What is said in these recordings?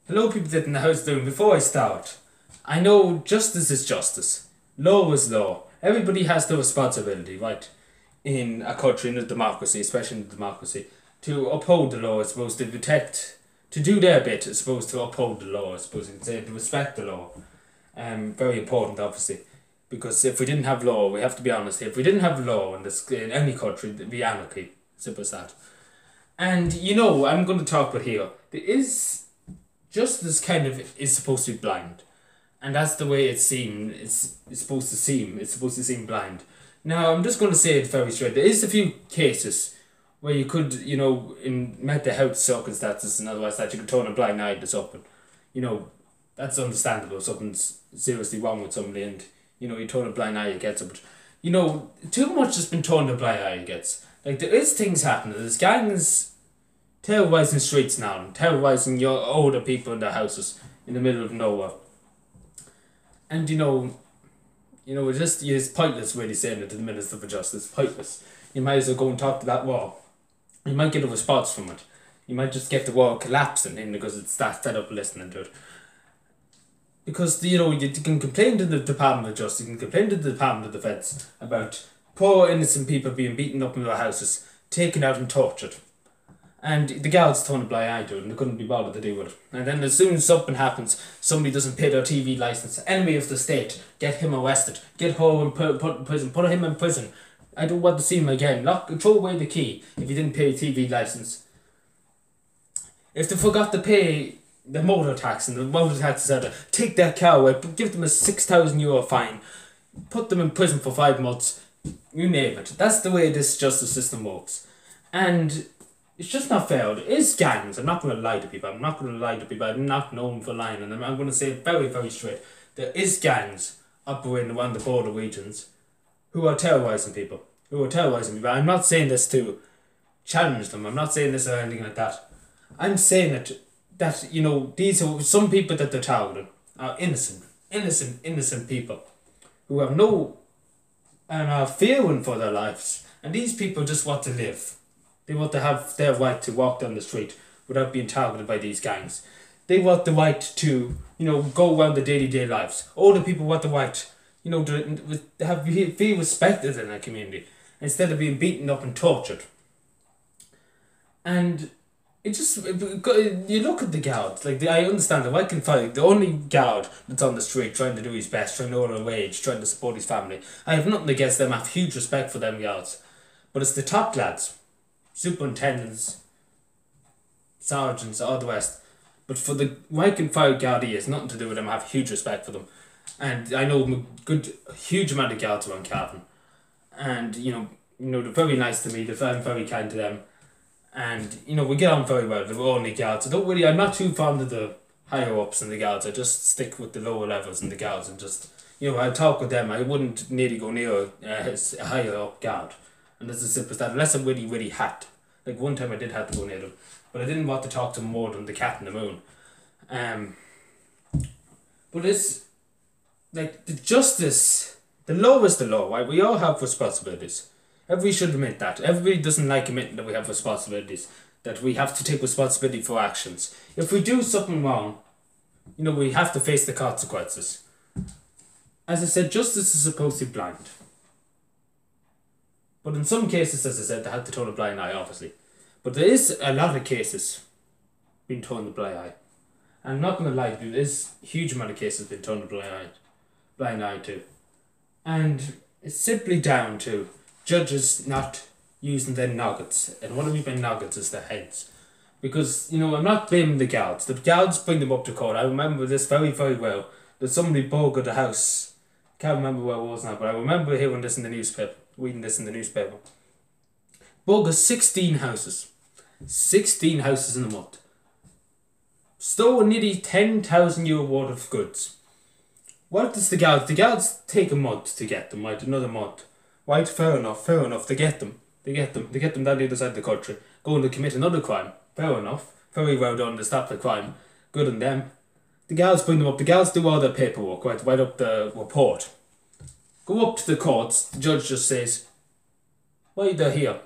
Hello, people that in the house doing. Before I start, I know justice is justice. Law is law. Everybody has the responsibility, right? In a country, in a democracy, especially in a democracy, to uphold the law. It's supposed to protect, to do their bit. It's supposed to uphold the law. It's supposed to say to respect the law. Very important, obviously, because if we didn't have law, we have to be honest. If we didn't have law in any country, there'd be anarchy. Simple as that. And I'm going to talk about here. There is justice kind of is supposed to be blind, and that's the way it seems. It's supposed to seem. It's supposed to seem blind. Now I'm just going to say it very straight. There is a few cases where you could, in mental health circumstances and otherwise, that you could turn a blind eye to something. That's understandable. Something's seriously wrong with somebody, and you turn a blind eye against it. But too much has been turned a blind eye against. Like, there is things happening. There's gangs terrorising streets now, terrorising your older people in their houses in the middle of nowhere. And it's pointless really saying it to the Minister for Justice. Pointless. You might as well go and talk to that wall. You might get a response from it. You might just get the wall collapsing in because it's that fed up listening to it. Because you can complain to the Department of Justice, you can complain to the Department of Defence about poor innocent people being beaten up in their houses, taken out and tortured. And the guards turn a blind eye to it and they couldn't be bothered to deal with it. And then as soon as something happens, somebody doesn't pay their TV licence, enemy of the state, get him arrested, get her and put in prison, put him in prison. I don't want to see him again. Throw away the key if you didn't pay TV licence. If they forgot to pay the motor tax and the motor tax is out, take their car away, give them a €6,000 fine, put them in prison for 5 months, you name it. That's the way this justice system works. And it's just not fair. It is gangs. I'm not going to lie to people. I'm not known for lying. And I'm going to say it very, very straight. There is gangs operating around the border regions who are terrorising people. I'm not saying this to challenge them. I'm not saying this or anything like that. I'm saying that these are some people that they're targeting are innocent people who have no and are fearing for their lives. And these people just want to live. They want to have their right to walk down the street without being targeted by these gangs. They want the right to, go around their day-to-day lives. Older people want the right, to feel respected in their community instead of being beaten up and tortured. And you look at the guards, I understand the rank and file, the only guard that's on the street trying to do his best, trying to earn a wage, trying to support his family. I have nothing against them, I have huge respect for them guards. But it's the top lads, superintendents, sergeants, all the rest. But for the rank and file guardie, it's nothing to do with them. I have huge respect for them. And I know a huge amount of guards around Cavan. And, they're very nice to me, I'm very kind to them. And, we get on very well. They're only guards. I'm not too fond of the higher ups and the guards. I just stick with the lower levels and the guards and just, I talk with them. I wouldn't nearly go near a higher up guard. And that's as simple as that, unless I really, really had to. Like one time I did have to go near them, but I didn't want to talk to them more than the cat in the moon. But it's, the justice, the law is the law, right? We all have responsibilities. Everybody should admit that. Everybody doesn't like admitting that we have responsibilities, that we have to take responsibility for actions. If we do something wrong, we have to face the consequences. As I said, justice is supposed to be blind. But in some cases, as I said, they had to turn a blind eye, obviously. But there is a lot of cases being turned a blind eye. And I'm not going to lie to you, there is a huge amount of cases being turned a blind eye to. And it's simply down to judges not using their nuggets. And what I mean by nuggets is their heads. Because, I'm not blaming the guards. The guards bring them up to court. I remember this very, very well. That somebody burgled a house. Can't remember where it was now, but I remember hearing this in the newspaper. Reading this in the newspaper. Burgled 16 houses. 16 houses in a month. Stole nearly €10,000 worth of goods. What does the guards take a month to get them, right? Another month. Right, fair enough. They get them down the other side of the country. Going to commit another crime. Fair enough. Very well done to stop the crime. Good on them. The guards bring them up. The guards do all their paperwork, right? Write up the report. Go up to the courts, the judge just says, why are they here?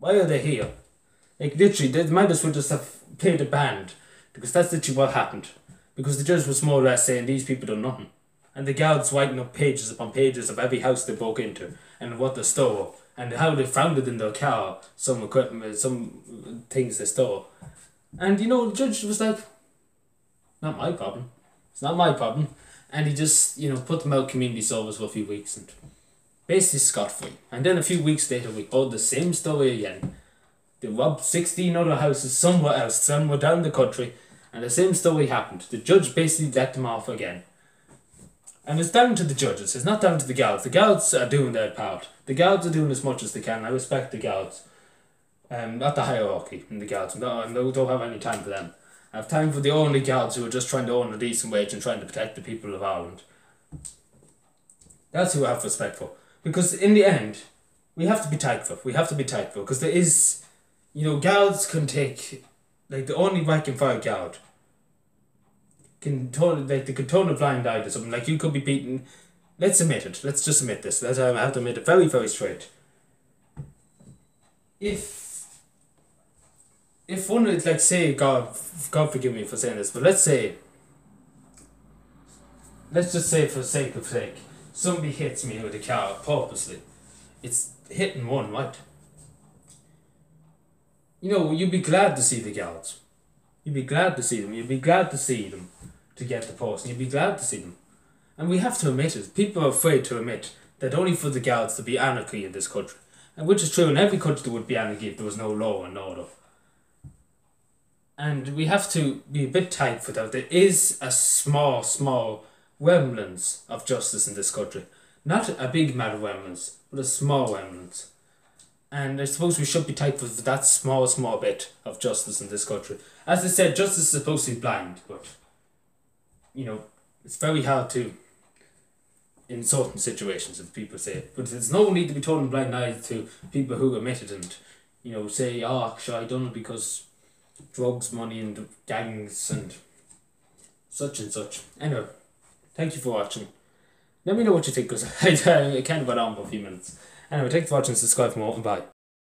Like literally, they might as well just have played a band Because that's literally what happened. Because the judge was more or less saying these people done nothing. And the guards writing up pages upon pages of every house they broke into and what they stole and how they found it in their car, some equipment, some things they stole. And you know, the judge was like, not my problem. It's not my problem. And he just, you know, put them out community service for a few weeks and basically scot-free. And then a few weeks later we heard the same story again. They robbed 16 other houses somewhere else, somewhere down the country, and the same story happened. The judge basically let them off again. And it's down to the judges, it's not down to the guards. The guards are doing their part. The guards are doing as much as they can. I respect the guards. Not the hierarchy in the guards. I don't have any time for them. I have time for the only guards who are just trying to earn a decent wage and trying to protect the people of Ireland. That's who I have respect for. Because in the end, we have to be tactful. We have to be tactful. Because there is, you know, guards can take, like the only rank and file guard can turn, like they could turn a blind eye to something. Like you could be beaten. Let's admit it. Let's just admit this. I have to admit it very, very straight. If one, like say, God forgive me for saying this, but let's just say for sake of sake, somebody hits me with a car purposely. It's hitting one, right? You know, you'd be glad to see the guards. You'd be glad to see them. You'd be glad to see them to get the person. You'd be glad to see them. And we have to admit it. People are afraid to admit that only for the guards to be anarchy in this country. And which is true, in every country there would be anarchy if there was no law and order. And we have to be a bit thankful that there is a small remnants of justice in this country. Not a big amount of remnants, but a small remnants. And I suppose we should be thankful for that small bit of justice in this country. As I said, justice is supposed to be blind, but, you know, it's very hard to, in certain situations, if people say it. But there's no need to be turning blind eyes to people who admit it and, you know, say, oh, sure, I done it because drugs, money, and gangs, and such and such. Anyway, thank you for watching. Let me know what you think, because I kind of went on for a few minutes. Anyway, thanks for watching, subscribe for more, and bye.